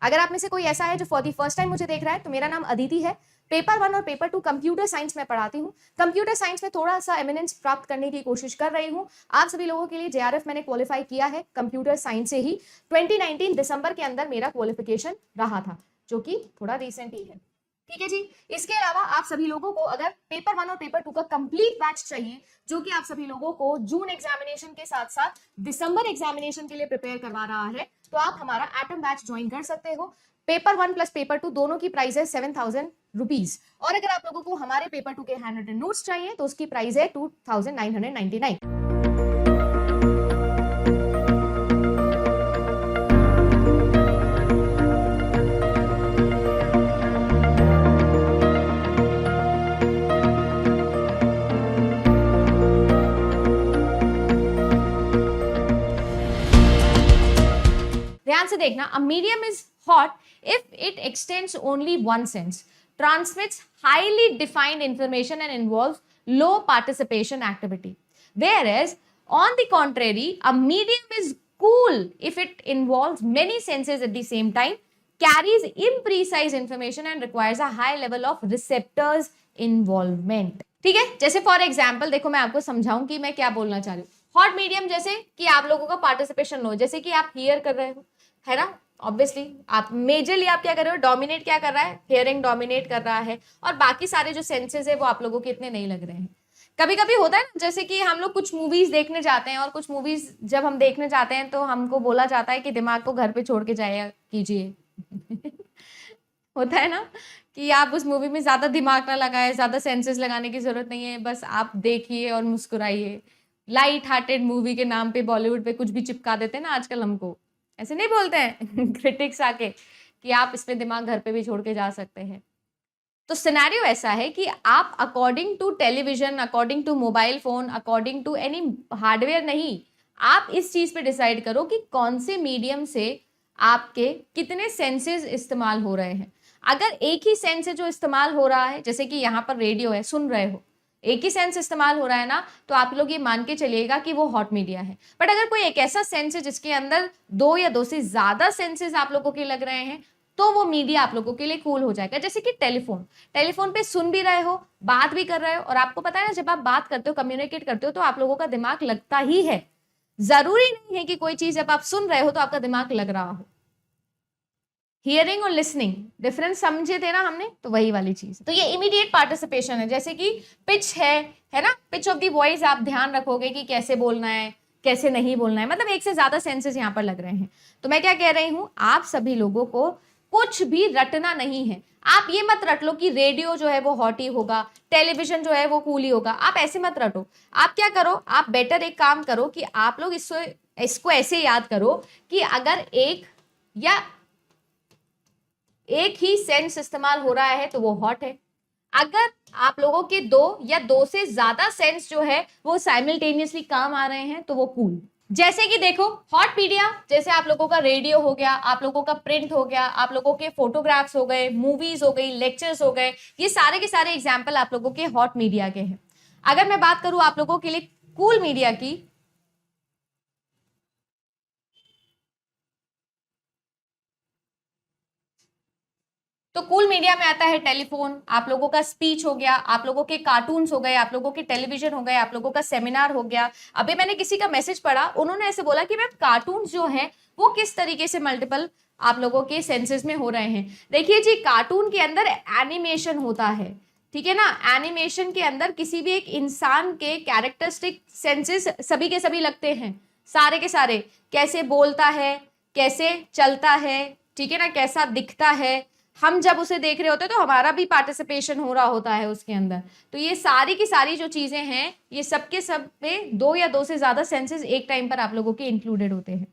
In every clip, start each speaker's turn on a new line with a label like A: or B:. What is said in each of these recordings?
A: अगर आप में से कोई ऐसा है जो फॉर द फर्स्ट टाइम मुझे देख रहा है, तो मेरा नाम अदिति है। पेपर 1 और पेपर 2 कंप्यूटर साइंस में पढ़ाती हूँ। कंप्यूटर साइंस में थोड़ा सा एमिनेंस प्राप्त करने की कोशिश कर रही हूँ। आप सभी लोगों के लिए जेआरएफ मैंने क्वालिफाई किया है कंप्यूटर साइंस से ही। 2019 दिसंबर के अंदर मेरा क्वालिफिकेशन रहा था, जो कि थोड़ा रिसेंट ही है। ठीक है जी। इसके अलावा आप सभी लोगों को अगर पेपर 1 और पेपर 2 का कंप्लीट बैच चाहिए, जो कि आप सभी लोगों को जून एग्जामिनेशन के साथ साथ दिसंबर एग्जामिनेशन के लिए प्रिपेयर करवा रहा है, तो आप हमारा एटम बैच ज्वाइन कर सकते हो। पेपर 1 प्लस पेपर 2 दोनों की प्राइस है 7,000 रुपीज, और अगर आप लोगों को हमारे पेपर 2 के हैंड रिटन नोट्स चाहिए तो उसकी प्राइस है 2,999। ध्यान से देखना, a medium is hot if it extends only one sense, transmits highly defined information and involves low participation activity. Whereas, on the contrary, a medium is cool if it involves many senses at the same time, carries imprecise information and requires a high level of receptors involvement. ठीक है, जैसे for example देखो, मैं आपको समझाऊं कि मैं क्या बोलना चाह रही हूँ। हॉट मीडियम जैसे कि आप लोगों का पार्टिसिपेशन लो, जैसे कि आप हियर कर रहे हो, है ना, ऑब्वियसली आप मेजरली आप क्या कर रहे हो, डोमिनेट क्या कर रहा है, हियरिंग डोमिनेट कर रहा है, और बाकी सारे जो सेंसेस है वो आप लोगों के इतने नहीं लग रहे हैं। कभी कभी होता है ना, जैसे कि हम लोग कुछ मूवीज देखने जाते हैं, और कुछ मूवीज जब हम देखने जाते हैं तो हमको बोला जाता है कि दिमाग को घर पे छोड़ के जाया कीजिए होता है ना कि आप उस मूवी में ज्यादा दिमाग ना लगाए, ज्यादा सेंसेस लगाने की जरूरत नहीं है, बस आप देखिए और मुस्कुराइए। लाइट हार्टेड मूवी के नाम पे बॉलीवुड पे कुछ भी चिपका देते हैं ना आजकल, हमको ऐसे नहीं बोलते हैं क्रिटिक्स आके कि आप इसमें दिमाग घर पे भी छोड़ के जा सकते हैं। तो सिनेरियो ऐसा है कि आप according to television, according to mobile phone, according to any hardware नहीं, आप इस चीज पे डिसाइड करो कि कौन से मीडियम से आपके कितने सेंसेस इस्तेमाल हो रहे हैं। अगर एक ही सेंस है जो इस्तेमाल हो रहा है, जैसे कि यहाँ पर रेडियो है, सुन रहे हो, एक ही सेंस इस्तेमाल हो रहा है ना, तो आप लोग ये मान के चलिएगा कि वो हॉट मीडिया है। बट अगर कोई एक ऐसा सेंस है जिसके अंदर 2 या 2 से ज्यादा सेंसेस आप लोगों के लग रहे हैं, तो वो मीडिया आप लोगों के लिए कूल हो जाएगा। जैसे कि टेलीफोन पे सुन भी रहे हो, बात भी कर रहे हो, और आपको पता है ना, जब आप बात करते हो, कम्युनिकेट करते हो, तो आप लोगों का दिमाग लगता ही है। जरूरी नहीं है कि कोई चीज जब आप सुन रहे हो तो आपका दिमाग लग रहा हो। हियरिंग और लिसनिंग डिफरेंस समझे थे ना हमने, तो वही वाली चीज। तो ये इमीडिएट पार्टिसिपेशन है, जैसे कि पिच है ना, पिच ऑफ द वॉइस आप ध्यान रखोगे कि कैसे बोलना है, कैसे नहीं बोलना है, मतलब एक से ज्यादा सेंसेस यहाँ पर लग रहे हैं। तो मैं क्या कह रही हूँ, आप सभी लोगों को कुछ भी रटना नहीं है। आप ये मत रट लो कि रेडियो जो है वो हॉट ही होगा, टेलीविजन जो है वो कूल ही होगा, आप ऐसे मत रटो। आप क्या करो, आप बेटर एक काम करो कि आप लोग इसको ऐसे याद करो कि अगर एक ही सेंस इस्तेमाल हो रहा है तो वो हॉट है। अगर आप लोगों के 2 या 2 से ज्यादा सेंस जो है वो साइमल्टेनियसली काम आ रहे हैं तो वो कूल। जैसे कि देखो, हॉट मीडिया जैसे आप लोगों का रेडियो हो गया, आप लोगों का प्रिंट हो गया, आप लोगों के फोटोग्राफ्स हो गए, मूवीज हो गई, लेक्चर्स हो गए, ये सारे के सारे एग्जाम्पल आप लोगों के हॉट मीडिया के हैं। अगर मैं बात करूं आप लोगों के लिए कूल मीडिया की, तो कूल मीडिया में आता है टेलीफोन, आप लोगों का स्पीच हो गया, आप लोगों के कार्टून्स हो गए, आप लोगों के टेलीविजन हो गए, आप लोगों का सेमिनार हो गया। अभी मैंने किसी का मैसेज पढ़ा, उन्होंने ऐसे बोला कि मैम कार्टून्स जो है वो किस तरीके से मल्टीपल आप लोगों के सेंसेस में हो रहे हैं। देखिए जी, कार्टून के अंदर एनिमेशन होता है, ठीक है ना। एनिमेशन के अंदर किसी भी एक इंसान के कैरेक्टरिस्टिक सेंसेस सभी के सभी लगते हैं, सारे के सारे, कैसे बोलता है, कैसे चलता है, ठीक है ना, कैसा दिखता है। हम जब उसे देख रहे होते हैं तो हमारा भी पार्टिसिपेशन हो रहा होता है उसके अंदर। तो ये सारी की सारी जो चीजें हैं, ये सबके सब में 2 या 2 से ज्यादा सेंसेस एक टाइम पर आप लोगों के इंक्लूडेड होते हैं।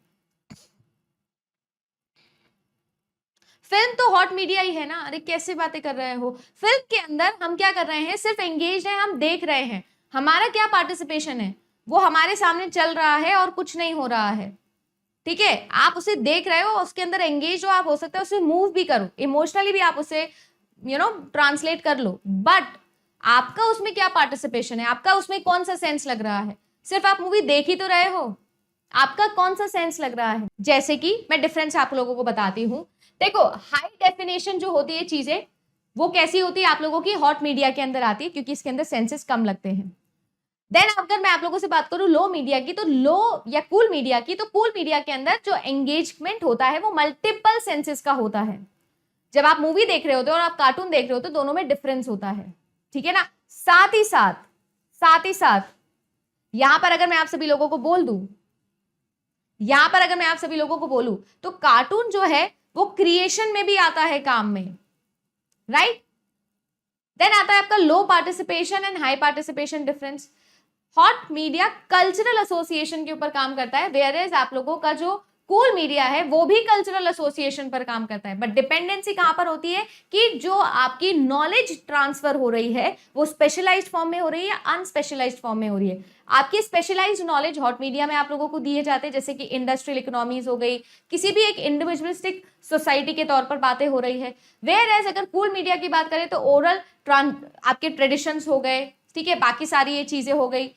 A: फिल्म तो हॉट मीडिया ही है ना, अरे कैसे बातें कर रहे हो। फिल्म के अंदर हम क्या कर रहे हैं, सिर्फ एंगेज हैं, हम देख रहे हैं, हमारा क्या पार्टिसिपेशन है, वो हमारे सामने चल रहा है और कुछ नहीं हो रहा है, ठीक है। आप उसे देख रहे हो, उसके अंदर एंगेज हो, आप हो सकता है उसे मूव भी करो, इमोशनली भी आप उसे ट्रांसलेट कर लो, बट आपका उसमें क्या पार्टिसिपेशन है, आपका उसमें कौन सा सेंस लग रहा है। सिर्फ आप मूवी देख ही तो रहे हो, आपका कौन सा सेंस लग रहा है। जैसे कि मैं डिफरेंस आप लोगों को बताती हूँ देखो हाई डेफिनेशन जो होती है चीजें वो कैसी होती है आप लोगों की हॉट मीडिया के अंदर आती है क्योंकि इसके अंदर सेंसेस कम लगते हैं। देन अगर मैं आप लोगों से बात करूं लो मीडिया की, तो लो या कूल मीडिया की, तो कूल मीडिया के अंदर जो एंगेजमेंट होता है वो मल्टीपल सेंसेस का होता है। जब आप मूवी देख रहे होते हो और आप कार्टून देख रहे हो तो दोनों में डिफरेंस होता है, ठीक है ना। साथ ही साथ यहां पर अगर मैं आप सभी लोगों को बोल दूं, यहां पर अगर मैं आप सभी लोगों को बोलूं तो कार्टून जो है वो क्रिएशन में भी आता है काम में, राइट। देन आता है आपका low participation and high participation difference. Hot media cultural association के ऊपर काम करता है, वेयर एज आप लोगों का जो कूल मीडिया है वो भी कल्चरल एसोसिएशन पर काम करता है। बट डिपेंडेंसी कहां पर होती है कि जो आपकी नॉलेज ट्रांसफर हो रही है वो स्पेशलाइज्ड फॉर्म में हो रही है या अनस्पेशलाइज्ड फॉर्म में हो रही है। आपकी स्पेशलाइज्ड नॉलेज हॉट मीडिया में आप लोगों को दिए जाते हैं, जैसे कि इंडस्ट्रियल इकोनॉमीज हो गई, किसी भी एक इंडिविजुअलिस्टिक सोसाइटी के तौर पर बातें हो रही है। वेयर एज अगर कूल मीडिया की बात करें तो ओरल आपके ट्रेडिशंस हो गए, ठीक है, बाकी सारी ये चीजें हो गई,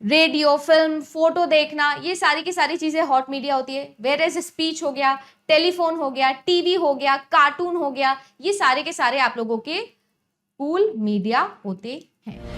A: रेडियो, फिल्म, फोटो देखना, ये सारी की सारी चीजें हॉट मीडिया होती है। वेयर एज स्पीच हो गया, टेलीफोन हो गया, टीवी हो गया, कार्टून हो गया, ये सारे के सारे आप लोगों के कूल मीडिया होते हैं।